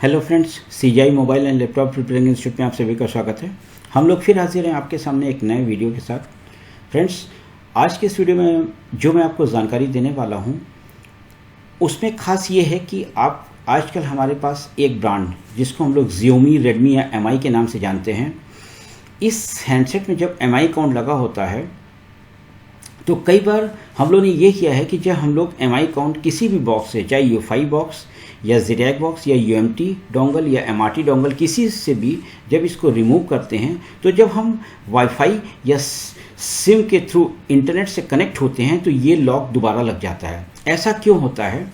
Hello friends, CGI mobile and laptop repairing institute में आप सभी का स्वागत है। हम लोग फिर हाजिर हैं आपके सामने एक नए वीडियो के साथ। फ्रेंड्स, आज के इस वीडियो में जो मैं आपको जानकारी देने वाला हूं उसमें खास ये है कि आप आजकल हमारे पास एक ब्रांड जिसको हम लोग Xiaomi, रेडमी या MI के नाम से जानते हैं, इस हैंडसेट में जब MI अकाउंट लगा होता है तो कई बार हम लोगों ने ये किया है कि जब हम लोग MI अकाउंट किसी भी बॉक्स से, चाहे U5 बॉक्स या ZTAG बॉक्स या UMT डोंगल या MRT डोंगल, किसी से भी जब इसको रिमूव करते हैं तो जब हम वाईफाई या सिम के थ्रू इंटरनेट से कनेक्ट होते हैं तो ये लॉक दोबारा लग जाता है। ऐसा क्यों होता है,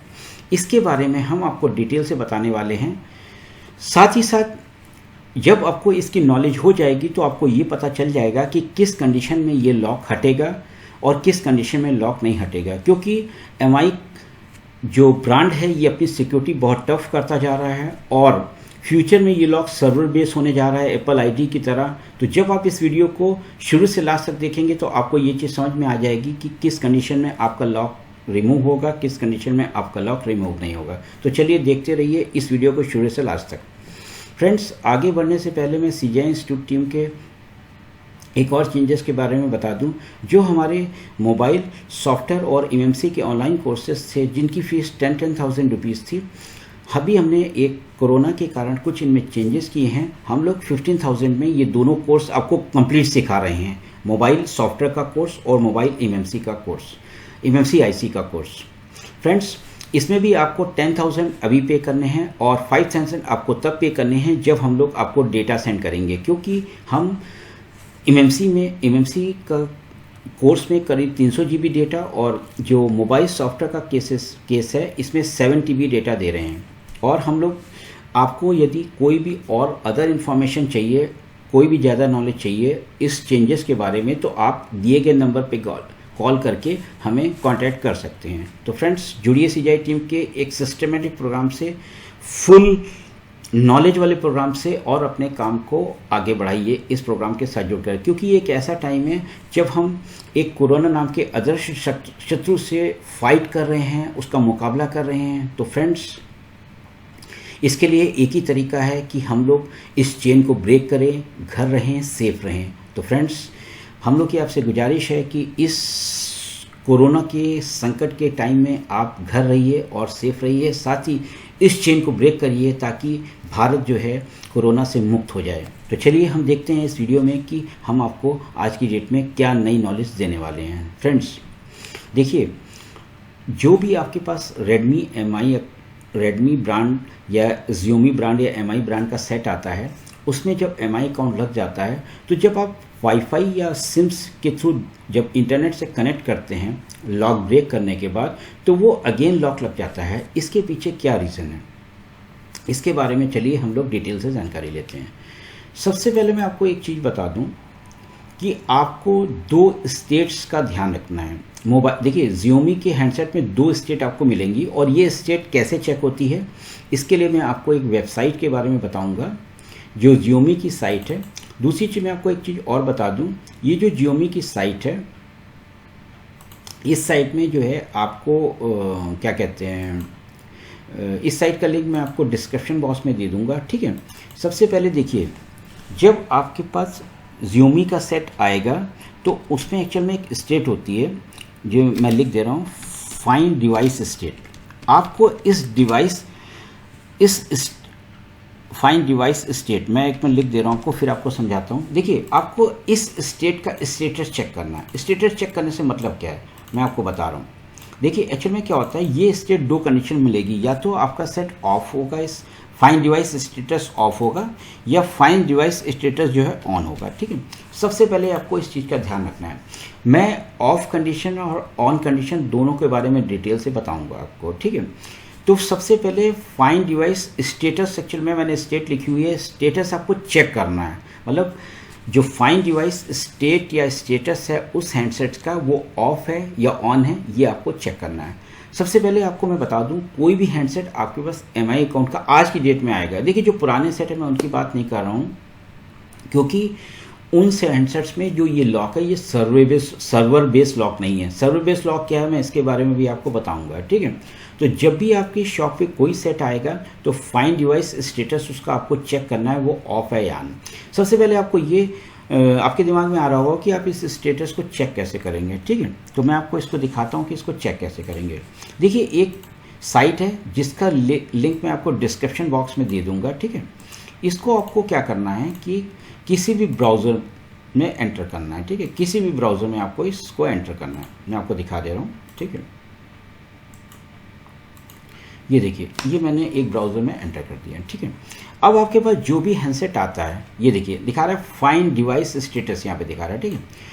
इसके बारे में हम आपको डिटेल से बताने वाले हैं। साथ ही साथ जब आपको इसकी नॉलेज हो जाएगी तो आपको ये पता चल जाएगा कि किस कंडीशन में ये लॉक हटेगा और किस कंडीशन में लॉक नहीं हटेगा, क्योंकि MI जो ब्रांड है ये अपनी सिक्योरिटी बहुत टफ करता जा रहा है और फ्यूचर में ये लॉक सर्वर बेस होने जा रहा है एप्पल आईडी की तरह। तो जब आप इस वीडियो को शुरू से लास्ट तक देखेंगे तो आपको ये चीज़ समझ में आ जाएगी कि किस कंडीशन में आपका लॉक रिमूव होगा, किस कंडीशन में आपका लॉक रिमूव नहीं होगा। तो चलिए देखते रहिए इस वीडियो को शुरू से लास्ट तक। फ्रेंड्स, आगे बढ़ने से पहले मैं सीजीआई इंस्टीट्यूट टीम के एक और चेंजेस के बारे में बता दूं। जो हमारे मोबाइल, सॉफ्टवेयर और MMC के ऑनलाइन कोर्सेज थे जिनकी फ़ीस 10,000 रुपीज़ थी, अभी हमने एक कोरोना के कारण कुछ इनमें चेंजेस किए हैं। हम लोग 15,000 में ये दोनों कोर्स आपको कंप्लीट सिखा रहे हैं, मोबाइल सॉफ्टवेयर का कोर्स और मोबाइल MMC का कोर्स, MMC IC का कोर्स। फ्रेंड्स, इसमें भी आपको 10,000 अभी पे करने हैं और 5,000 आपको तब पे करने हैं जब हम लोग आपको डेटा सेंड करेंगे, क्योंकि हम MMC का कोर्स में करीब 300 GB डेटा और जो मोबाइल सॉफ्टवेयर का केस है इसमें 7 TB डेटा दे रहे हैं। और हम लोग आपको यदि कोई भी और अदर इन्फॉर्मेशन चाहिए, कोई भी ज़्यादा नॉलेज चाहिए इस चेंजेस के बारे में, तो आप दिए गए नंबर पे कॉल करके हमें कांटेक्ट कर सकते हैं। तो फ्रेंड्स, जुड़िए सीजीआई टीम के एक सिस्टमेटिक प्रोग्राम से, फुल नॉलेज वाले प्रोग्राम से, और अपने काम को आगे बढ़ाइए इस प्रोग्राम के साथ जुड़कर, क्योंकि ये एक ऐसा टाइम है जब हम एक कोरोना नाम के अदृश्य शत्रु से फाइट कर रहे हैं, उसका मुकाबला कर रहे हैं। तो फ्रेंड्स, इसके लिए एक ही तरीका है कि हम लोग इस चेन को ब्रेक करें, घर रहें, सेफ रहें। तो फ्रेंड्स, हम लोग की आपसे गुजारिश है कि इस कोरोना के संकट के टाइम में आप घर रहिए और सेफ रहिए, साथ ही इस चेन को ब्रेक करिए ताकि भारत जो है कोरोना से मुक्त हो जाए। तो चलिए हम देखते हैं इस वीडियो में कि हम आपको आज की डेट में क्या नई नॉलेज देने वाले हैं। फ्रेंड्स, देखिए, जो भी आपके पास रेडमी ब्रांड या Xiaomi ब्रांड या MI ब्रांड का सेट आता है, उसमें जब MI अकाउंट लग जाता है तो जब आप वाईफाई या सिम्स के थ्रू जब इंटरनेट से कनेक्ट करते हैं लॉक ब्रेक करने के बाद, तो वो अगेन लॉक लग जाता है। इसके पीछे क्या रीज़न है, इसके बारे में चलिए हम लोग डिटेल से जानकारी लेते हैं। सबसे पहले मैं आपको एक चीज़ बता दूं कि आपको 2 स्टेट्स का ध्यान रखना है। मोबाइल, देखिए, Xiaomi के हैंडसेट में 2 स्टेट आपको मिलेंगी और ये स्टेट कैसे चेक होती है, इसके लिए मैं आपको एक वेबसाइट के बारे में बताऊँगा जो Xiaomi की साइट है। दूसरी चीज़ मैं आपको एक चीज़ और बता दूं, ये जो Xiaomi की साइट है, इस साइट में जो है आपको क्या कहते हैं, इस साइट का लिंक मैं आपको डिस्क्रिप्शन बॉक्स में दे दूंगा, ठीक है। सबसे पहले देखिए, जब आपके पास Xiaomi का सेट आएगा तो उसमें एक्चुअल में एक स्टेट होती है जो मैं लिख दे रहा हूँ, फाइंड डिवाइस स्टेट। आपको इस फाइंड डिवाइस स्टेट मैं एक में लिख दे रहा हूँ आपको, फिर आपको समझाता हूँ। देखिए, आपको इस स्टेट का स्टेटस चेक करना है। स्टेटस चेक करने से मतलब क्या है, मैं आपको बता रहा हूँ। देखिए, एक्चुअल में क्या होता है, ये स्टेट 2 कंडीशन मिलेगी, या तो आपका सेट ऑफ होगा, इस फाइंड डिवाइस स्टेटस ऑफ होगा, या फाइंड डिवाइस स्टेटस जो है ऑन होगा, ठीक है। सबसे पहले आपको इस चीज़ का ध्यान रखना है। मैं ऑफ कंडीशन और ऑन कंडीशन दोनों के बारे में डिटेल से बताऊँगा आपको, ठीक है। तो सबसे पहले फाइंड डिवाइस स्टेटस, एक्चुअल में मैंने स्टेट लिखी हुई है, स्टेटस आपको चेक करना है। मतलब जो फाइंड डिवाइस स्टेट या स्टेटस है उस हैंडसेट का, वो ऑफ है या ऑन है, ये आपको चेक करना है। सबसे पहले आपको मैं बता दूं, कोई भी हैंडसेट आपके पास MI अकाउंट का आज की डेट में आएगा। देखिए, जो पुराने सेट है मैं उनकी बात नहीं कर रहा हूँ, क्योंकि उन से हैंडसेट्स में जो ये लॉक है ये सर्वर बेस्ड लॉक नहीं है। सर्वर बेस्ड लॉक क्या है मैं इसके बारे में भी आपको बताऊंगा, ठीक है। तो जब भी आपकी शॉप पे कोई सेट आएगा तो फाइंड डिवाइस स्टेटस उसका आपको चेक करना है वो ऑफ है या नहीं। सबसे पहले आपको ये आपके दिमाग में आ रहा होगा कि आप इस स्टेटस को चेक कैसे करेंगे, ठीक है। तो मैं आपको इसको दिखाता हूँ कि इसको चेक कैसे करेंगे। देखिए एक साइट है जिसका लिंक मैं आपको डिस्क्रिप्शन बॉक्स में दे दूंगा, ठीक है। इसको आपको क्या करना है कि किसी भी ब्राउज़र में एंटर करना है, ठीक है। किसी भी ब्राउज़र में आपको इसको एंटर करना है। मैं आपको दिखा दे रहा हूँ, ठीक है। ये देखिए ये मैंने एक ब्राउज़र में एंटर कर दिया, ठीक है। अब आपके पास जो भी हैंडसेट आता है ये देखिए दिखा रहा है फाइंड डिवाइस स्टेटस, यहाँ पे दिखा रहा है, ठीक है।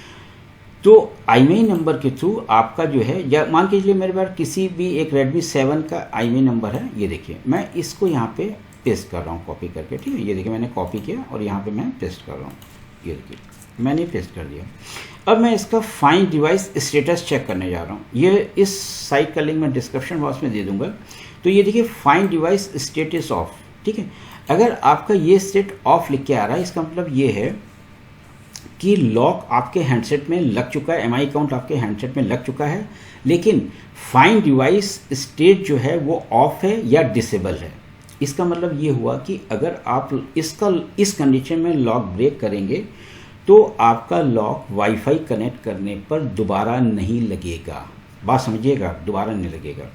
तो IMEI नंबर के थ्रू आपका जो है, या मान के चलिए मेरे पास किसी भी एक Redmi 7 का IMEI नंबर है, ये देखिए मैं इसको यहाँ पे पेस्ट कर रहा हूँ कॉपी करके, ठीक है। ये देखिए मैंने कॉपी किया और यहाँ पे मैं पेस्ट कर रहा हूँ, ये देखिए मैंने पेस्ट कर दिया। अब मैं इसका फाइंड डिवाइस स्टेटस चेक करने जा रहा हूँ। ये इस साइट का लिंक मैं डिस्क्रिप्शन बॉक्स में दे दूंगा। तो ये देखिए फाइंड डिवाइस स्टेटस ऑफ, ठीक है। अगर आपका ये स्टेट ऑफ लिख के आ रहा है इसका मतलब ये है कि लॉक आपके हैंडसेट में लग चुका है, MI अकाउंट आपके हैंडसेट में लग चुका है, लेकिन फाइंड डिवाइस स्टेट जो है वो ऑफ है या डिसेबल है। इसका मतलब ये हुआ कि अगर आप इस कंडीशन में लॉक ब्रेक करेंगे तो आपका लॉक वाईफाई कनेक्ट करने पर दोबारा नहीं लगेगा। बात समझिएगा, दोबारा नहीं लगेगा।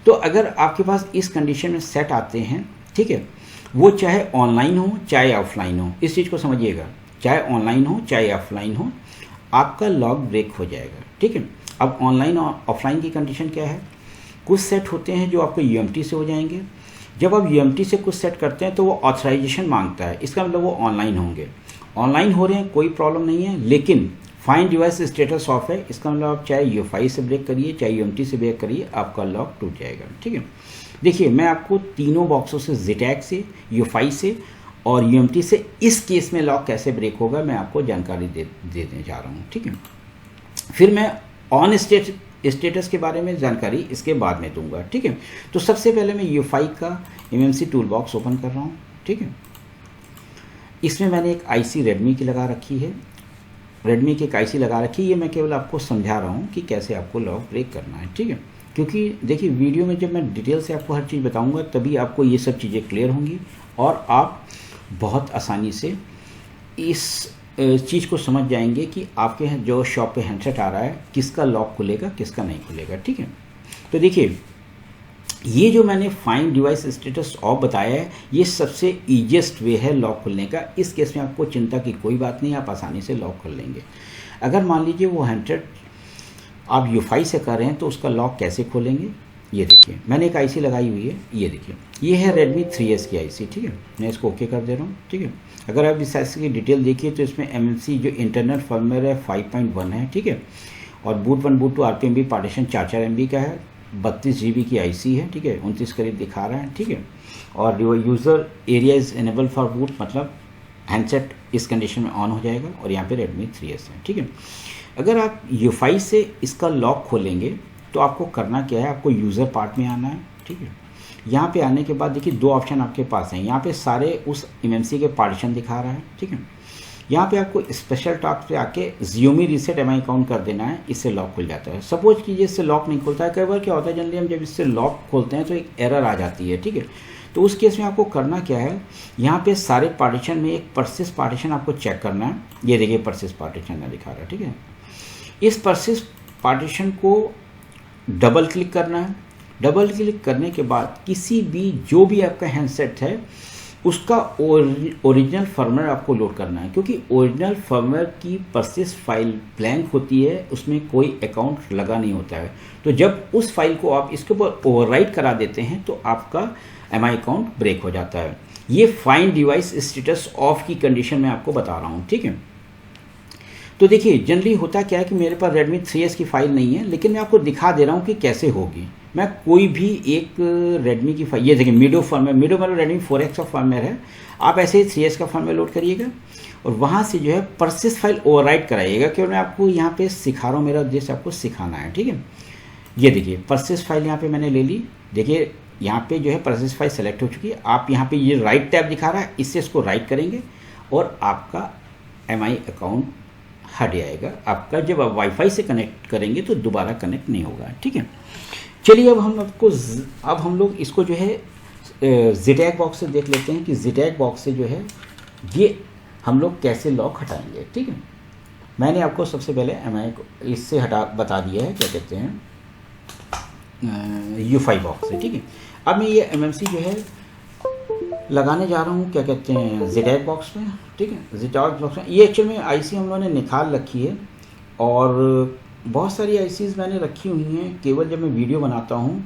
तो अगर आपके पास इस कंडीशन में सेट आते हैं, ठीक है, वो चाहे ऑनलाइन हो चाहे ऑफलाइन हो, इस चीज़ को समझिएगा, चाहे ऑनलाइन हो चाहे ऑफलाइन हो, आपका लॉक ब्रेक हो जाएगा, ठीक है। अब ऑनलाइन और ऑफलाइन की कंडीशन क्या है? कुछ सेट होते हैं जो आपको UMT से हो जाएंगे। जब आप UMT से कुछ सेट करते हैं तो वो ऑथराइजेशन मांगता है, इसका मतलब वो ऑनलाइन होंगे। ऑनलाइन हो रहे हैं कोई प्रॉब्लम नहीं है, लेकिन फाइंड डिवाइस स्टेटस ऑफ है, इसका मतलब आप चाहे UEFI से ब्रेक करिए चाहे UMT से ब्रेक करिए, आपका लॉक टूट जाएगा, ठीक है। देखिए मैं आपको तीनों बॉक्सों से ZTAG से, UEFI से और UMT से इस केस में लॉक कैसे ब्रेक होगा मैं आपको जानकारी देने जा रहा हूँ, ठीक है। फिर मैं ऑन स्टेटस के बारे में जानकारी इसके बाद में दूंगा, ठीक है। तो सबसे पहले मैं UEFI का MMC टूल बॉक्स ओपन कर रहा हूँ, ठीक है। इसमें मैंने एक IC रेडमी की लगा रखी है, रेडमी की एक IC लगा रखी है। ये मैं केवल आपको समझा रहा हूँ कि कैसे आपको लॉक ब्रेक करना है, ठीक है। क्योंकि देखिए वीडियो में जब मैं डिटेल से आपको हर चीज़ बताऊँगा तभी आपको ये सब चीज़ें क्लियर होंगी और आप बहुत आसानी से इस चीज़ को समझ जाएंगे कि आपके जो शॉप पे हैंडसेट आ रहा है किसका लॉक खुलेगा किसका नहीं खुलेगा, ठीक है। तो देखिए ये जो मैंने फाइंड डिवाइस स्टेटस ऑफ बताया है ये सबसे ईजिएस्ट वे है लॉक खुलने का। इस केस में आपको चिंता की कोई बात नहीं, आप आसानी से लॉक खोल लेंगे। अगर मान लीजिए वो हैंडसेट आप UEFI से कर रहे हैं तो उसका लॉक कैसे खोलेंगे, ये देखिए मैंने एक IC लगाई हुई है, ये देखिए ये है Redmi 3S की IC, ठीक है। मैं इसको ओके कर दे रहा हूँ, ठीक है। अगर आप इस IC की डिटेल देखिए तो इसमें MMC जो इंटरनल फर्मवेयर है 5.1 है, ठीक है। और boot 1 boot 2 RPMB partition 4 MB का है, 32 GB की IC है, ठीक है। 29 करीब दिखा रहा है, ठीक है। और user area is enable for boot, मतलब हैंडसेट इस कंडीशन में ऑन हो जाएगा और यहाँ पे Redmi 3S है, ठीक है। अगर आप UEFI से इसका लॉक खोलेंगे तो आपको करना क्या है, आपको यूज़र पार्ट में आना है, ठीक है। यहाँ पे आने के बाद देखिए दो ऑप्शन आपके पास हैं, यहाँ पे सारे उस MMC के पार्टीशन दिखा रहा है, ठीक है। यहाँ पे आपको स्पेशल टॉक पे आके Xiaomi रीसेट MI अकाउंट कर देना है, इससे लॉक खुल जाता है। सपोज कीजिए इससे लॉक नहीं खुलता है, कई बार क्या होता है जनरली हम जब इससे लॉक खोलते हैं तो एक एरर आ जाती है, ठीक है। तो उस केस में आपको करना क्या है, यहाँ पे सारे पार्टीशन में एक परसिस पार्टीशन आपको चेक करना है। ये देखिए परसिस पार्टीशन में दिखा रहा है, ठीक है। इस परसिस पार्टीशन को डबल क्लिक करना है। डबल क्लिक करने के बाद किसी भी जो भी आपका हैंडसेट है उसका ओरिजिनल फर्मवेयर आपको लोड करना है, क्योंकि ओरिजिनल फर्मवेयर की परसिस फाइल ब्लैंक होती है, उसमें कोई अकाउंट लगा नहीं होता है। तो जब उस फाइल को आप इसके ऊपर ओवरराइट करा देते हैं तो आपका MI अकाउंट ब्रेक हो जाता है। ये फाइंड डिवाइस स्टेटस ऑफ की कंडीशन में आपको बता रहा हूँ, ठीक है। तो देखिए जनरली होता क्या है कि मेरे पास Redmi 3S की फाइल नहीं है, लेकिन मैं आपको दिखा दे रहा हूँ कि कैसे होगी। मैं कोई भी एक Redmi की फाइल, ये देखिए मिडो फर्मवेयर, मिडो मतलब Redmi 4X का फर्मवेयर है, आप ऐसे ही 3S का फर्मवेयर लोड करिएगा और वहाँ से जो है परसिस फाइल ओवरराइट कराइएगा। केवल मैं आपको यहाँ पे सिखा रहा हूँ, मेरा उद्देश्य आपको सिखाना है, ठीक है। ये देखिए परसिस फाइल यहाँ पे मैंने ले ली, देखिए यहाँ पे जो है परसिस फाइल सेलेक्ट हो चुकी है। आप यहाँ पे ये राइट टैब दिखा रहा है, इससे इसको राइट करेंगे और आपका MI अकाउंट हट जाएगा आपका। जब आप वाईफाई से कनेक्ट करेंगे तो दोबारा कनेक्ट नहीं होगा, ठीक है। चलिए अब हम लोग इसको जो है ZTAG बॉक्स से देख लेते हैं कि ZTAG बॉक्स से जो है ये हम लोग कैसे लॉक हटाएंगे, ठीक है। मैंने आपको सबसे पहले MI को इससे बता दिया है, क्या कहते हैं, U5 बॉक्स से, ठीक है। अब मैं ये MMC जो है लगाने जा रहा हूँ, क्या कहते हैं, ZTAG बॉक्स में, ठीक है। ZTAG बॉक्स में ये एक्चुअल में IC हम लोगों ने निकाल रखी है और बहुत सारी ICs मैंने रखी हुई हैं। केवल जब मैं वीडियो बनाता हूँ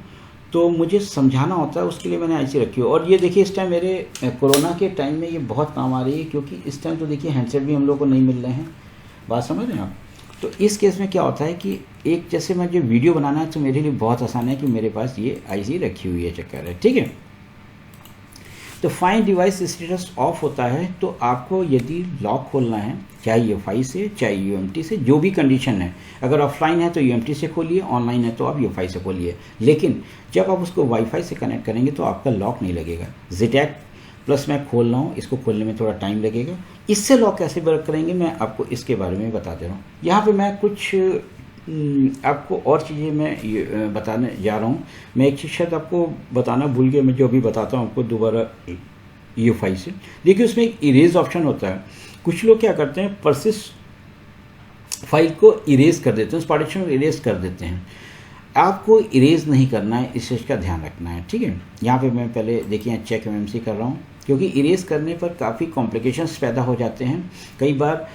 तो मुझे समझाना होता है, उसके लिए मैंने IC रखी है। और ये देखिए इस टाइम मेरे कोरोना के टाइम में ये बहुत काम आ रही है, क्योंकि इस टाइम तो देखिए हैंडसेट भी हम लोग को नहीं मिल रहे हैं, बात समझ रहे हैं आप। तो इस केस में क्या होता है कि एक जैसे मैं जो वीडियो बनाना है तो मेरे लिए बहुत आसान है कि मेरे पास ये IC रखी हुई है, चक्कर है, ठीक है। तो फाइंड डिवाइस स्टेटस ऑफ होता है, तो आपको यदि लॉक खोलना है चाहे UEFI से चाहे UMT से, जो भी कंडीशन है, अगर ऑफलाइन है तो UMT से खोलिए, ऑनलाइन है तो आप UEFI से खोलिए। लेकिन जब आप उसको वाईफाई से कनेक्ट करेंगे तो आपका लॉक नहीं लगेगा। ZTAG प्लस मैं खोल रहा हूँ, इसको खोलने में थोड़ा टाइम लगेगा। इससे लॉक कैसे वर्क करेंगे मैं आपको इसके बारे में बता दे रहा हूँ। यहाँ पर मैं कुछ आपको और चीज़ें मैं बताने जा रहा हूँ। मैं एक चीज़ शायद आपको बताना भूल गया, मैं जो अभी बताता हूँ आपको दोबारा UEFI से। देखिए उसमें एक इरेज ऑप्शन होता है। कुछ लोग क्या करते हैं, परसिस्ट फाइल को इरेज कर देते हैं, उस पार्टीशन को इरेज कर देते हैं। आपको इरेज नहीं करना है, इस चीज़ का ध्यान रखना है, ठीक है। यहाँ पे मैं पहले देखिए चेक MMC कर रहा हूँ, क्योंकि इरेज करने पर काफ़ी कॉम्प्लिकेशंस पैदा हो जाते हैं। कई बार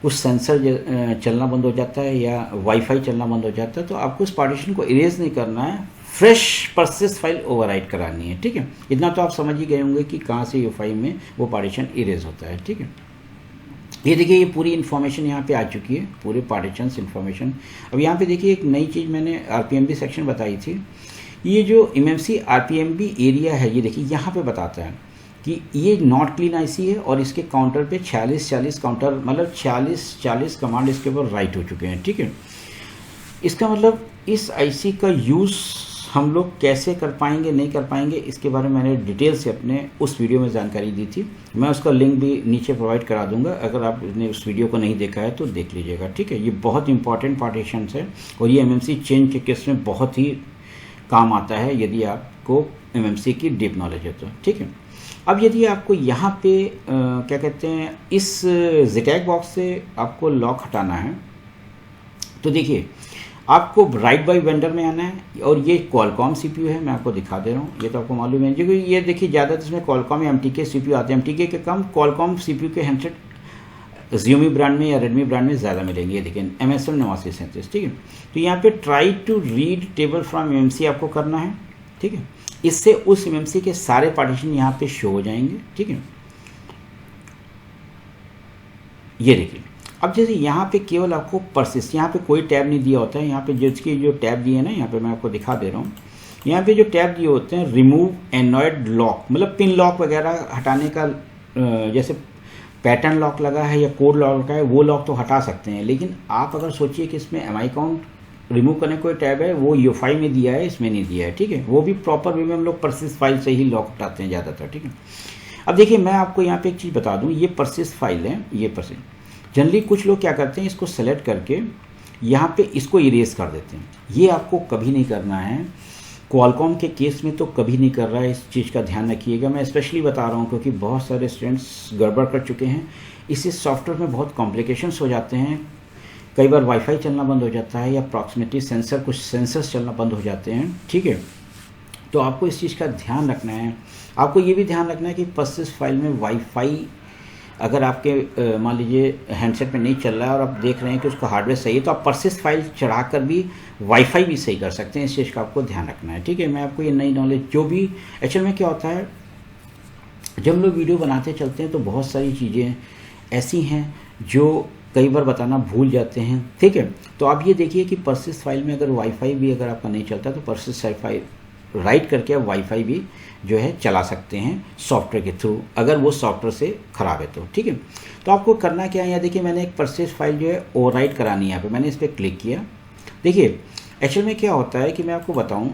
कुछ सेंसर चलना बंद हो जाता है या वाईफाई चलना बंद हो जाता है, तो आपको उस पार्टीशन को इरेज नहीं करना है, फ्रेश परसिस्ट फाइल ओवरराइट करानी है, ठीक है। इतना तो आप समझ ही गए होंगे कि कहाँ से UEFI में वो पार्टीशन इरेज होता है, ठीक है। ये देखिए ये पूरी इन्फॉर्मेशन यहाँ पे आ चुकी है, पूरे पार्टीशंस इन्फॉर्मेशन। अब यहाँ पे देखिए एक नई चीज़ मैंने RPMB सेक्शन बताई थी। ये जो MMC RPMB एरिया है, ये देखिए यहाँ पे बताता है कि ये नॉट क्लीन IC है और इसके काउंटर पे 46 काउंटर, मतलब 40 कमांड इसके ऊपर राइट हो चुके हैं, ठीक है। इसका मतलब इस IC का यूज़ हम लोग कैसे कर पाएंगे नहीं कर पाएंगे, इसके बारे में मैंने डिटेल से अपने उस वीडियो में जानकारी दी थी। मैं उसका लिंक भी नीचे प्रोवाइड करा दूंगा, अगर आपने उस वीडियो को नहीं देखा है तो देख लीजिएगा, ठीक है। ये बहुत इंपॉर्टेंट पार्टीशंस है और ये MMC चेंज के केस में बहुत ही काम आता है, यदि आपको MMC की डीप नॉलेज है तो, ठीक है। अब यदि आपको यहाँ पे क्या कहते हैं, इस ZTAG बॉक्स से आपको लॉक हटाना है, तो देखिए आपको राइट बाय वेंडर में आना है। और ये Qualcomm CPU है, मैं आपको दिखा दे रहा हूँ, ये तो आपको मालूम है, क्योंकि ये देखिए ज़्यादातर इसमें Qualcomm या MTK CPU आते हैं। MTK के कम Qualcomm CPU के हैंडसेट Xiaomi ब्रांड में या Redmi ब्रांड में ज़्यादा मिलेंगे। ये देखिए MSM 8937, ठीक है। तो यहाँ पे try to read table from MMC आपको करना है, ठीक है। इससे उस MMC के सारे पार्टीशन यहाँ पे शो हो जाएंगे, ठीक है। ये देखिए अब जैसे यहाँ पे केवल आपको परसिस्ट, यहाँ पे कोई टैब नहीं दिया होता है। यहाँ पे जिसके जो टैब दिए हैं ना, यहाँ पे मैं आपको दिखा दे रहा हूँ। यहाँ पे जो टैब दिए होते हैं, रिमूव एंड्रॉयड लॉक, मतलब पिन लॉक वगैरह हटाने का, जैसे पैटर्न लॉक लगा है या कोड लॉक लगा है, वो लॉक तो हटा सकते हैं। लेकिन आप अगर सोचिए कि इसमें MI अकाउंट रिमूव करने कोई टैब है, वो UEFI में दिया है, इसमें नहीं दिया है, ठीक है। वो भी प्रॉपर वे में हम लोग परसिस्ट फाइल से ही लॉक हटाते हैं ज़्यादातर, ठीक है। अब देखिए मैं आपको यहाँ पे एक चीज़ बता दूँ, ये परसिस्ट फाइल है, ये परसिस्ट जनरली कुछ लोग क्या करते हैं, इसको सेलेक्ट करके यहाँ पे इसको इरेज कर देते हैं। ये आपको कभी नहीं करना है। Qualcomm के केस में तो कभी नहीं कर रहा है, इस चीज़ का ध्यान रखिएगा। मैं स्पेशली बता रहा हूँ क्योंकि बहुत सारे स्टूडेंट्स गड़बड़ कर चुके हैं। इस सॉफ्टवेयर में बहुत कॉम्प्लिकेशंस हो जाते हैं। कई बार वाईफाई चलना बंद हो जाता है या प्रॉक्सिमिटी सेंसर, कुछ सेंसर्स चलना बंद हो जाते हैं, ठीक है। तो आपको इस चीज़ का ध्यान रखना है। आपको ये भी ध्यान रखना है कि परसिस्ट फाइल में वाईफाई अगर आपके मान लीजिए हैंडसेट में नहीं चल रहा है और आप देख रहे हैं कि उसका हार्डवेयर सही है, तो आप परसिस्ट फाइल चढ़ाकर भी वाईफाई भी सही कर सकते हैं। इस चीज़ का आपको ध्यान रखना है, ठीक है। मैं आपको ये नई नॉलेज जो भी एक्चुअल में क्या होता है, जब हम लोग वीडियो बनाते चलते हैं तो बहुत सारी चीज़ें ऐसी हैं जो कई बार बताना भूल जाते हैं, ठीक है। तो आप ये देखिए कि परसिस्ट फाइल में अगर वाईफाई भी अगर आपका नहीं चलता तो परसिस्ट फाइल राइट करके आप वाईफाई भी जो है चला सकते हैं सॉफ्टवेयर के थ्रू, अगर वो सॉफ्टवेयर से ख़राब है तो, ठीक है। तो आपको करना क्या है, यहाँ देखिए मैंने एक परसिस्ट फाइल जो है ओवरराइट करानी है। यहाँ पे मैंने इस पर क्लिक किया। देखिए एक्चुअल में क्या होता है कि मैं आपको बताऊं,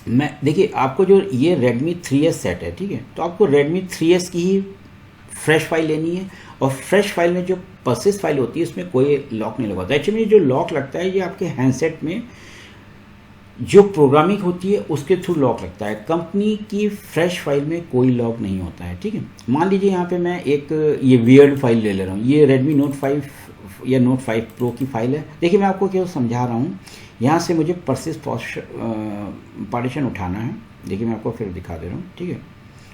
मैं देखिए आपको जो ये Redmi 3S सेट है, ठीक है, तो आपको Redmi 3S की ही फ्रेश फाइल लेनी है और फ्रेश फाइल में जो पर्सिस्ट फाइल होती है उसमें कोई लॉक नहीं लगा होता है। एक्चुअली जो लॉक लगता है ये आपके हैंडसेट में जो प्रोग्रामिंग होती है उसके थ्रू लॉक लगता है। कंपनी की फ्रेश फाइल में कोई लॉक नहीं होता है, ठीक है। मान लीजिए यहाँ पे मैं एक ये वियर्ड फाइल ले रहा हूँ, ये Redmi Note 5 या Note 5 Pro की फाइल है। देखिए मैं आपको केवल समझा रहा हूँ, यहाँ से मुझे पर्सिस्ट पार्टीशन उठाना है। देखिए मैं आपको फिर दिखा दे रहा हूँ, ठीक है।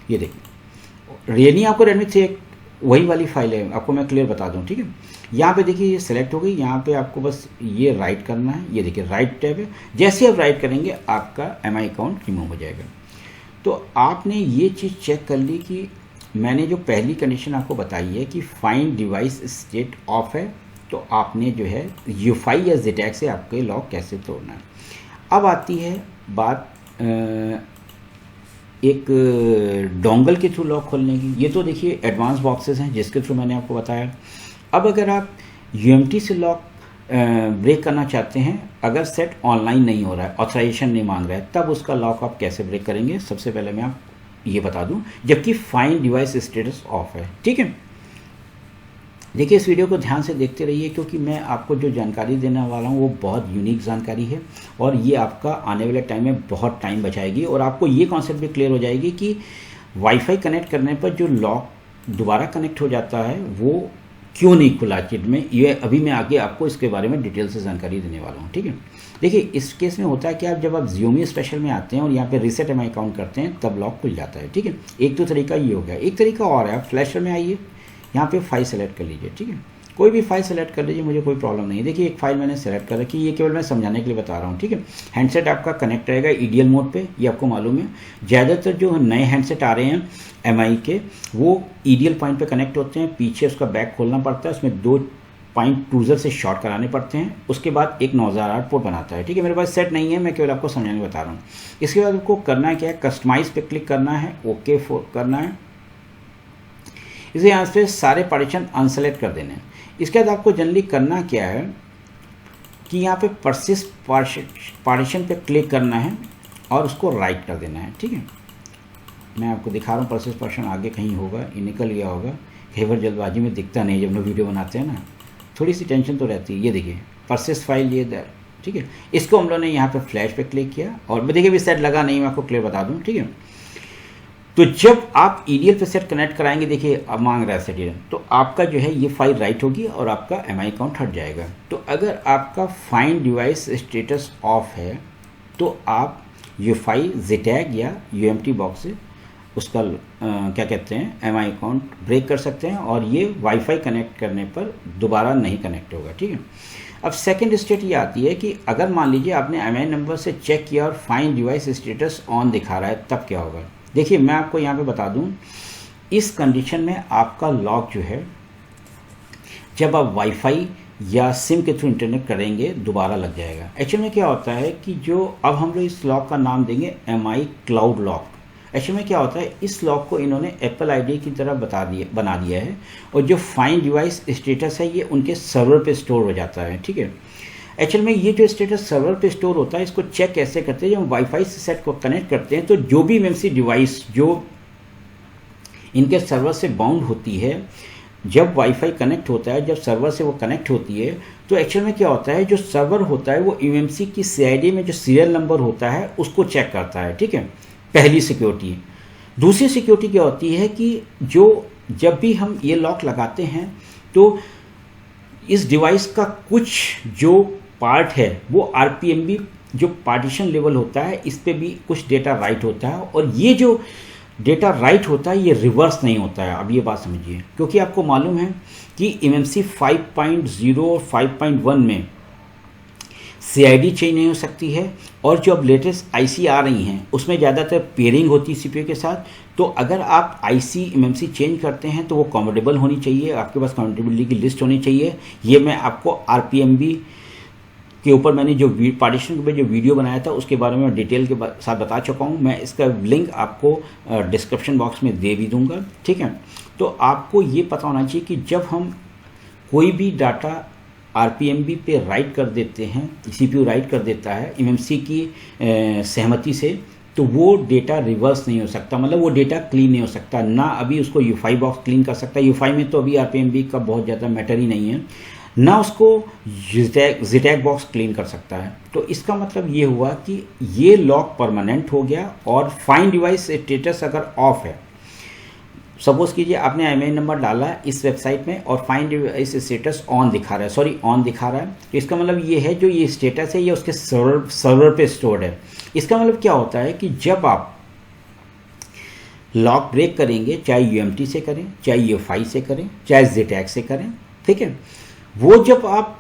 ये देखिए रियलमी आपको Redmi से एक वही वाली फाइल है, आपको मैं क्लियर बता दूँ, ठीक है। यहाँ पे देखिए ये सिलेक्ट हो गई, यहाँ पे आपको बस ये राइट करना है। ये देखिए राइट टैब है, जैसे आप राइट करेंगे आपका MI अकाउंट रिमूव हो जाएगा। तो आपने ये चीज़ चेक कर ली कि मैंने जो पहली कंडीशन आपको बताई है कि फाइंड डिवाइस स्टेट ऑफ है, तो आपने जो है UEFI या ZTAG से आपके लॉक कैसे तोड़ना है। अब आती है बात एक डोंगल के थ्रू लॉक खोलने की। ये तो देखिए एडवांस बॉक्सेस हैं जिसके थ्रू मैंने आपको बताया। अब अगर आप UMT से लॉक ब्रेक करना चाहते हैं, अगर सेट ऑनलाइन नहीं हो रहा है, ऑथराइजेशन नहीं मांग रहा है, तब उसका लॉक आप कैसे ब्रेक करेंगे, सबसे पहले मैं आप ये बता दूं, जबकि फाइंड डिवाइस स्टेटस ऑफ है, ठीक है। देखिए इस वीडियो को ध्यान से देखते रहिए, क्योंकि मैं आपको जो जानकारी देने वाला हूँ वो बहुत यूनिक जानकारी है और ये आपका आने वाले टाइम में बहुत टाइम बचाएगी और आपको ये कॉन्सेप्ट भी क्लियर हो जाएगी कि वाईफाई कनेक्ट करने पर जो लॉक दोबारा कनेक्ट हो जाता है वो क्यों नहीं खुला चिट में। ये अभी मैं आगे आपको इसके बारे में डिटेल से जानकारी देने वाला हूँ, ठीक है। देखिए इस केस में होता है कि आप जब आप Xiaomi स्पेशल में आते हैं और यहाँ पे रीसेट MI अकाउंट करते हैं तब लॉक खुल जाता है, ठीक है। एक तो तरीका ये हो गया। एक तरीका और है, आप फ्लैशर में आइए, यहाँ पे फाइल सेलेक्ट कर लीजिए, ठीक है। कोई भी फाइल सेलेक्ट कर लीजिए, मुझे कोई प्रॉब्लम नहीं है। देखिए एक फाइल मैंने सेलेक्ट कर रखी है, ये केवल मैं समझाने के लिए बता रहा हूँ, ठीक है। हैंडसेट आपका कनेक्ट रहेगा EDL मोड पे, ये आपको मालूम है। ज़्यादातर जो नए हैंडसेट आ रहे हैं MI के, वो EDL पॉइंट पे कनेक्ट होते हैं। पीछे उसका बैक खोलना पड़ता है, उसमें 2 पॉइंट टूजर से शॉर्ट कराने पड़ते हैं। उसके बाद एक 9008 पोर्ट बनाता है, ठीक है। मेरे पास सेट नहीं है, मैं केवल आपको समझाने बता रहा हूँ। इसके बाद आपको करना क्या है, कस्टमाइज पे क्लिक करना है, ओके करना है। इसे यहाँ से सारे पार्टीशन अनसेलेक्ट कर देने हैं। इसके बाद आपको जनरली करना क्या है कि यहाँ पे परसिस्ट पार्टीशन पे क्लिक करना है और उसको राइट कर देना है, ठीक है। मैं आपको दिखा रहा हूँ, परसिस्ट पार्टीशन आगे कहीं होगा, ये निकल गया होगा। कई बार जल्दबाजी में दिखता नहीं, जब लोग वीडियो बनाते हैं ना, थोड़ी सी टेंशन तो रहती है। ये देखिए परसिस्ट फाइल ये दर, ठीक है। इसको हम लोगों ने यहाँ पे फ्लैश पे क्लिक किया और देखिए भी सेट लगा नहीं, मैं आपको क्लियर बता दूँ, ठीक है। तो जब आप EDL पे सेट कनेक्ट कराएंगे, देखिए अब मांग रहा है सेट, तो आपका जो है ये फाइल राइट होगी और आपका MI अकाउंट हट जाएगा। तो अगर आपका फाइंड डिवाइस स्टेटस ऑफ है तो आप UEFI ZTAG या UMT बॉक्स से उसका क्या कहते हैं MI अकाउंट ब्रेक कर सकते हैं और ये वाईफाई कनेक्ट करने पर दोबारा नहीं कनेक्ट होगा, ठीक है। अब सेकंड स्टेट ये आती है कि अगर मान लीजिए आपने MI नंबर से चेक किया और फाइंड डिवाइस स्टेटस ऑन दिखा रहा है, तब क्या होगा। देखिए मैं आपको यहाँ पे बता दूँ, इस कंडीशन में आपका लॉक जो है जब आप वाईफाई या सिम के थ्रू इंटरनेट करेंगे दोबारा लग जाएगा। एक्चुअली में क्या होता है कि जो अब हम लोग इस लॉक का नाम देंगे MI क्लाउड लॉक। एक्चुअली में क्या होता है, इस लॉक को इन्होंने Apple ID की तरह बना दिया है और जो फाइंड डिवाइस स्टेटस है ये उनके सर्वर पे स्टोर हो जाता है, ठीक है। एक्चुअल में ये जो स्टेटस सर्वर पे स्टोर होता है, इसको चेक कैसे करते हैं, जब हम वाईफाई से सेट को कनेक्ट करते हैं तो जो भी MMC डिवाइस जो इनके सर्वर से बाउंड होती है, जब वाईफाई कनेक्ट होता है, जब सर्वर से वो कनेक्ट होती है, तो एक्चुअल में क्या होता है, जो सर्वर होता है वो MMC की CID में जो सीरियल नंबर होता है उसको चेक करता है, ठीक है। पहली सिक्योरिटी। दूसरी सिक्योरिटी क्या होती है कि जो जब भी हम ये लॉक लगाते हैं तो इस डिवाइस का कुछ जो पार्ट है वो RPMB जो पार्टीशन लेवल होता है इस पे भी कुछ डेटा राइट होता है और ये जो डेटा राइट होता है ये रिवर्स नहीं होता है। अब ये बात समझिए, क्योंकि आपको मालूम है कि MMC 5.0 और 5.1 में CID चेंज नहीं हो सकती है और जो अब लेटेस्ट IC आ रही हैं उसमें ज़्यादातर पेयरिंग होती है CPU के साथ। तो अगर आप IC MMC चेंज करते हैं तो वो कॉम्पेटेबल होनी चाहिए, आपके पास कॉम्पेटेबिलिटी की लिस्ट होनी चाहिए। ये मैं आपको RPMB के ऊपर मैंने जो पार्टीशन के ऊपर जो वीडियो बनाया था उसके बारे में डिटेल के साथ बता चुका हूँ। मैं इसका लिंक आपको डिस्क्रिप्शन बॉक्स में दे भी दूँगा, ठीक है। तो आपको ये पता होना चाहिए कि जब हम कोई भी डाटा RPMB पे राइट कर देते हैं, CPU राइट कर देता है MMC की सहमति से, तो वो डेटा रिवर्स नहीं हो सकता, मतलब वो डेटा क्लीन नहीं हो सकता ना। अभी उसको UEFI बॉक्स क्लीन कर सकता है, UEFI में तो अभी RPMB का बहुत ज़्यादा मैटर ही नहीं है ना, उसको ZTAG बॉक्स क्लीन कर सकता है। तो इसका मतलब ये हुआ कि ये लॉक परमानेंट हो गया। और फाइंड डिवाइस स्टेटस अगर ऑफ है, सपोज कीजिए आपने IMEI नंबर डाला है इस वेबसाइट में और फाइंड डिवाइस स्टेटस ऑन दिखा रहा है, सॉरी ऑन दिखा रहा है, तो इसका मतलब ये है जो ये स्टेटस है ये उसके सर्वर पे स्टोर्ड है। इसका मतलब क्या होता है कि जब आप लॉक ब्रेक करेंगे, चाहे UMT से करें, चाहे UEFI से करें, चाहे ZTAG से करें, ठीक है, वो जब आप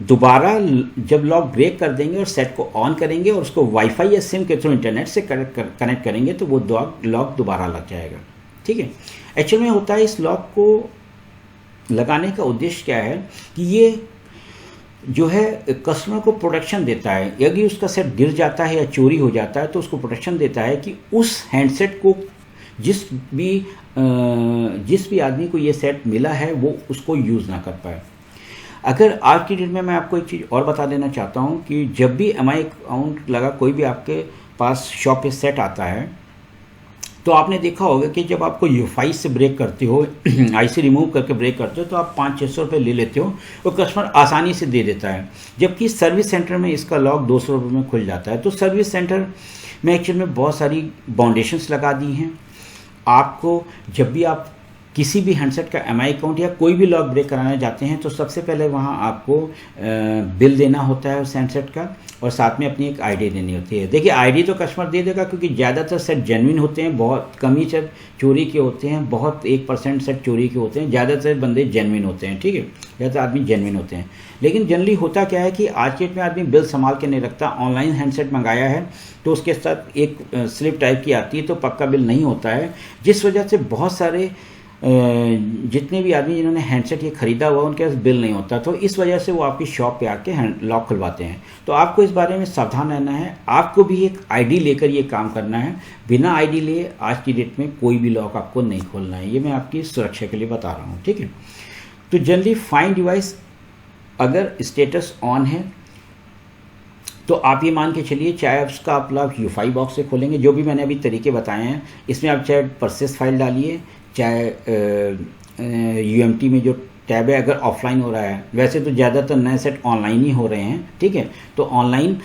दोबारा जब लॉक ब्रेक कर देंगे और सेट को ऑन करेंगे और उसको वाईफाई या सिम के थ्रू इंटरनेट से कनेक्ट करेंगे तो वो लॉक दोबारा लग जाएगा, ठीक है। एक्चुअल में होता है इस लॉक को लगाने का उद्देश्य क्या है कि ये जो है कस्टमर को प्रोटेक्शन देता है। यदि उसका सेट गिर जाता है या चोरी हो जाता है तो उसको प्रोटेक्शन देता है कि उस हैंडसेट को जिस भी आदमी को ये सेट मिला है वो उसको यूज़ ना कर पाए। अगर आज की डेट में मैं आपको एक चीज़ और बता देना चाहता हूँ कि जब भी MI अकाउंट लगा कोई भी आपके पास शॉप पे सेट आता है तो आपने देखा होगा कि जब आपको UEFI से ब्रेक करते हो IC रिमूव करके ब्रेक करते हो तो आप 500-600 रुपये ले लेते हो, वो कस्टमर आसानी से दे देता है। जबकि सर्विस सेंटर में इसका लॉक 200 रुपये में खुल जाता है। तो सर्विस सेंटर में एक्चुअल में बहुत सारी बाउंडेशंस लगा दी हैं। आपको जब भी आप किसी भी हैंडसेट का MI अकाउंट या कोई भी लॉक ब्रेक कराने जाते हैं तो सबसे पहले वहाँ आपको बिल देना होता है उस हैंडसेट का और साथ में अपनी एक ID देनी होती है। देखिए ID तो कस्टमर दे देगा क्योंकि ज़्यादातर सेट जेन्युइन होते हैं, बहुत कम ही सेट चोरी के होते हैं, बहुत 1% सेट चोरी के होते हैं, ज़्यादातर बंदे जेन्युइन होते हैं, ठीक है, ज़्यादातर आदमी जेन्युइन होते हैं। लेकिन जनरली होता क्या है कि आज के डेट में आदमी बिल संभाल के नहीं रखता। ऑनलाइन हैंडसेट मंगाया है तो उसके साथ एक स्लिप टाइप की आती है तो पक्का बिल नहीं होता है, जिस वजह से बहुत सारे जितने भी आदमी जिन्होंने हैंडसेट ये ख़रीदा हुआ उनके पास बिल नहीं होता, तो इस वजह से वो आपकी शॉप पे आके लॉक खुलवाते हैं। तो आपको इस बारे में सावधान रहना है। आपको भी एक ID लेकर ये काम करना है। बिना ID लिए आज की डेट में कोई भी लॉक आपको नहीं खोलना है। ये मैं आपकी सुरक्षा के लिए बता रहा हूँ, ठीक है। तो जनरली फाइंड डिवाइस अगर स्टेटस ऑन है तो आप ये मान के चलिए, चाहे उसका आप लॉक UEFI बॉक्स से खोलेंगे, जो भी मैंने अभी तरीके बताए हैं, इसमें आप चाहे परसेस फाइल डालिए, चाहे UMT में जो टैब है अगर ऑफलाइन हो रहा है, वैसे तो ज़्यादातर नए सेट ऑनलाइन ही हो रहे हैं, ठीक है। तो ऑनलाइन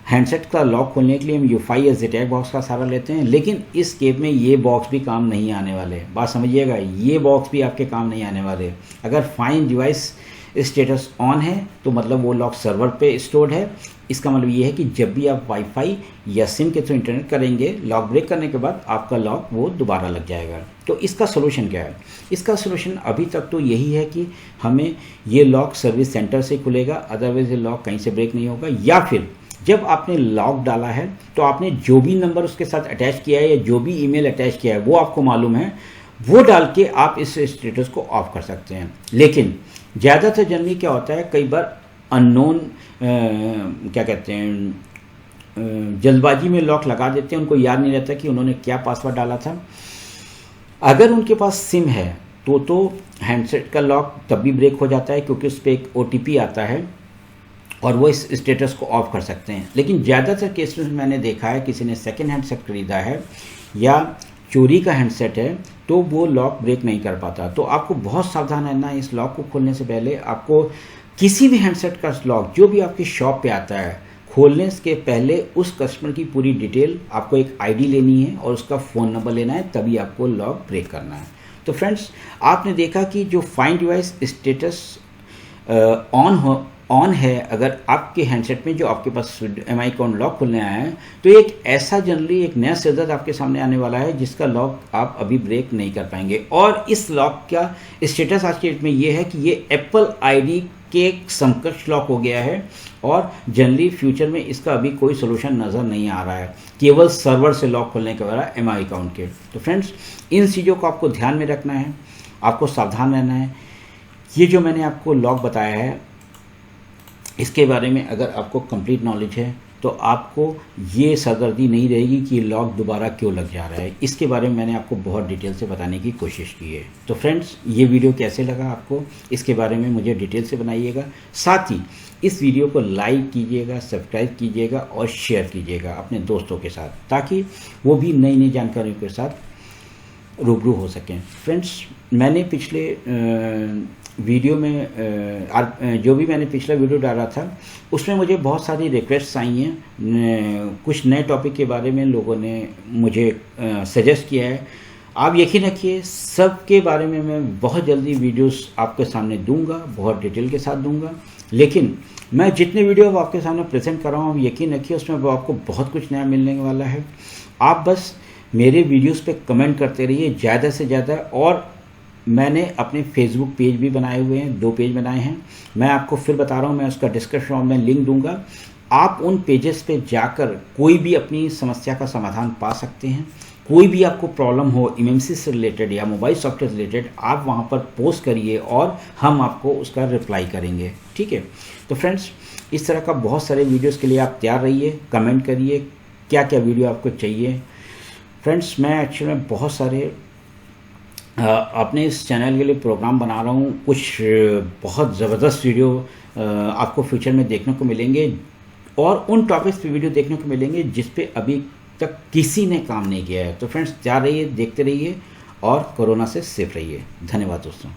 हैंडसेट का लॉक खोलने के लिए हम UEFI या ZTAG बॉक्स का सहारा लेते हैं। लेकिन इस केस में ये बॉक्स भी काम नहीं आने वाले, बात समझिएगा, ये बॉक्स भी आपके काम नहीं आने वाले। अगर फाइंड डिवाइस स्टेटस ऑन है तो मतलब वो लॉक सर्वर पे स्टोर्ड है। इसका मतलब ये है कि जब भी आप वाईफाई या सिम के थ्रू इंटरनेट करेंगे, लॉक ब्रेक करने के बाद आपका लॉक वो दोबारा लग जाएगा। तो इसका सोल्यूशन क्या है? इसका सोल्यूशन अभी तक तो यही है कि हमें ये लॉक सर्विस सेंटर से खुलेगा, अदरवाइज ये लॉक कहीं से ब्रेक नहीं होगा। या फिर जब आपने लॉक डाला है तो आपने जो भी नंबर उसके साथ अटैच किया है या जो भी ईमेल अटैच किया है वो आपको मालूम है, वो डाल के आप इस स्टेटस को ऑफ कर सकते हैं। लेकिन ज़्यादातर जनरली क्या होता है, कई बार अननोन क्या कहते हैं, जल्दबाजी में लॉक लगा देते हैं, उनको याद नहीं रहता कि उन्होंने क्या पासवर्ड डाला था। अगर उनके पास सिम है तो हैंडसेट का लॉक तब भी ब्रेक हो जाता है क्योंकि उस पर एक OTP आता है और वो इस स्टेटस को ऑफ कर सकते हैं। लेकिन ज़्यादातर केसेस में मैंने देखा है किसी ने सेकेंड हैंडसेट खरीदा है या चोरी का हैंडसेट है तो वो लॉक ब्रेक नहीं कर पाता। तो आपको बहुत सावधान रहना है। इस लॉक को खोलने से पहले आपको किसी भी हैंडसेट का लॉक जो भी आपकी शॉप पे आता है, खोलने के पहले उस कस्टमर की पूरी डिटेल, आपको एक ID लेनी है और उसका फ़ोन नंबर लेना है, तभी आपको लॉक ब्रेक करना है। तो फ्रेंड्स, आपने देखा कि जो फाइंड डिवाइस स्टेटस ऑन है अगर आपके हैंडसेट में जो आपके पास MI अकाउंट लॉक खुलने आया है, तो एक ऐसा जनरली एक नया सिद्धांत आपके सामने आने वाला है जिसका लॉक आप अभी ब्रेक नहीं कर पाएंगे। और इस लॉक का स्टेटस आज के डेट में ये है कि ये एप्पल ID के समकक्ष लॉक हो गया है और जनरली फ्यूचर में इसका अभी कोई सोल्यूशन नज़र नहीं आ रहा है, केवल सर्वर से लॉक खोलने के बाद MI अकाउंट के। तो फ्रेंड्स, इन चीज़ों को आपको ध्यान में रखना है, आपको सावधान रहना है। ये जो मैंने आपको लॉक बताया है इसके बारे में अगर आपको कंप्लीट नॉलेज है तो आपको ये सरदर्दी नहीं रहेगी कि लॉक दोबारा क्यों लग जा रहा है। इसके बारे में मैंने आपको बहुत डिटेल से बताने की कोशिश की है। तो फ्रेंड्स, ये वीडियो कैसे लगा आपको, इसके बारे में मुझे डिटेल से बनाइएगा। साथ ही इस वीडियो को लाइक कीजिएगा, सब्सक्राइब कीजिएगा और शेयर कीजिएगा अपने दोस्तों के साथ, ताकि वो भी नई नई जानकारियों के साथ रूबरू हो सकें। फ्रेंड्स, मैंने पिछले वीडियो में जो भी मैंने पिछला वीडियो डाला था उसमें मुझे बहुत सारी रिक्वेस्ट आई हैं। कुछ नए टॉपिक के बारे में लोगों ने मुझे सजेस्ट किया है। आप यकीन रखिए, सब के बारे में मैं बहुत जल्दी वीडियोस आपके सामने दूंगा, बहुत डिटेल के साथ दूंगा। लेकिन मैं जितने वीडियो आपके सामने प्रेजेंट कर रहा हूँ, यकीन रखिए उसमें आपको बहुत कुछ नया मिलने वाला है। आप बस मेरे वीडियोस पे कमेंट करते रहिए ज़्यादा से ज़्यादा। और मैंने अपने फेसबुक पेज भी बनाए हुए हैं, 2 पेज बनाए हैं। मैं आपको फिर बता रहा हूँ, मैं उसका डिस्क्रिप्शन में लिंक दूंगा। आप उन पेजेस पे जाकर कोई भी अपनी समस्या का समाधान पा सकते हैं। कोई भी आपको प्रॉब्लम हो एमएमसी से रिलेटेड या मोबाइल सॉफ्टवेयर रिलेटेड, आप वहाँ पर पोस्ट करिए और हम आपको उसका रिप्लाई करेंगे। ठीक है। तो फ्रेंड्स, इस तरह का बहुत सारे वीडियोस के लिए आप तैयार रहिए, कमेंट करिए क्या क्या वीडियो आपको चाहिए। फ्रेंड्स, मैं एक्चुअली में बहुत सारे अपने इस चैनल के लिए प्रोग्राम बना रहा हूँ। कुछ बहुत ज़बरदस्त वीडियो आपको फ्यूचर में देखने को मिलेंगे और उन टॉपिक्स पे वीडियो देखने को मिलेंगे जिस पे अभी तक किसी ने काम नहीं किया है। तो फ्रेंड्स, तैयार रहिए, देखते रहिए और कोरोना से सेफ रहिए। धन्यवाद दोस्तों।